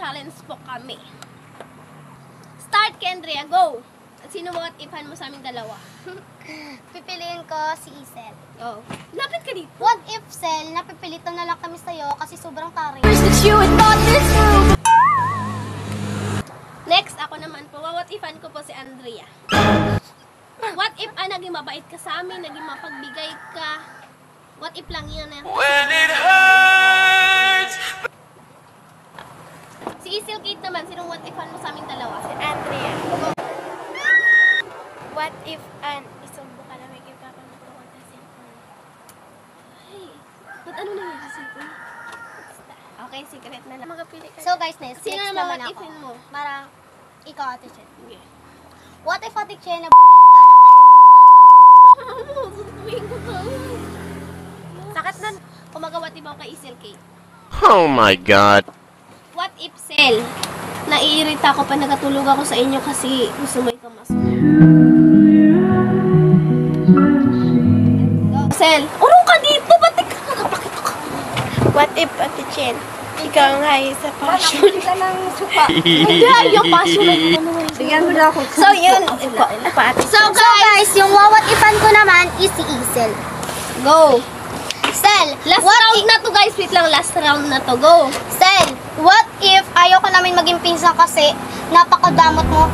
challenge po kami. Start, Kendria, go! Sino what ifan mo sa aming dalawa? Pipiliin ko si Isel. Oh. Lapit ka dito. What if, Sel, napipilitan na lang kami sa'yo kasi sobrang tarik? Next, ako naman po. What ifan ko po si Andrea. What if naging mabait ka sa amin, naging mapagbigay ka. What if lang yan eh. When it hurts. Si Isil Kate naman, sinong what ifan mo sa aming dalawa? Si Andrea. What if isumbo ka na may kipapamatukan sa cellphone? Ay, ba't ano nangyari sa cellphone? Okay, secret na lang. Magapili ka. So guys, next Sino naman naman what ako. ifin mo? Para ikaw, Ate Chen. Okay. What if, Ate Chen, nabuntis ka na ayaw mo magkasama? Susubuhin ko to. Sakit nun. Kung magawa tibaw kay Isil Kate. Oh my God. What if, Sel? Naiirita ako pa nagatulog ako sa inyo kasi gusto mo ikaw mas. Sel, urong ka dito! Ba't ikaw nakapakita ka? What if, Ate Chen, ikaw ang hayo sa passion? Hindi, yung passion na Bigyan mo na ako. So, yun. So guys, yung what ifan ko naman is si Isel. Go! Sel, Last what round na to, guys. Wait lang, last round na to. Go! Sel, what if ayaw ko namin maging pinsan kasi napakadamot mo?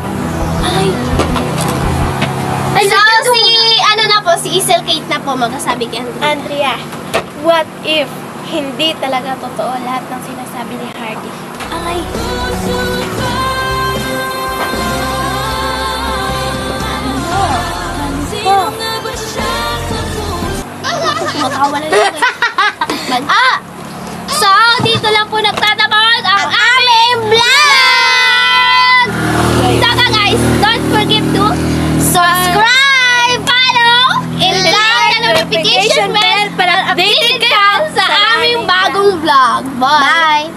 Ay! So, ano na po, si Isil Kate na po magsasabi kay Andrea. Andrea, what if hindi talaga totoo lahat ng sinasabi ni Hardy? Ay! Matawa na lang. So, dito lang po nagtatapos ang aming vlog! So, guys, don't forget to subscribe, follow, and like the notification bell para updated ka sa aming bagong vlog. Bye!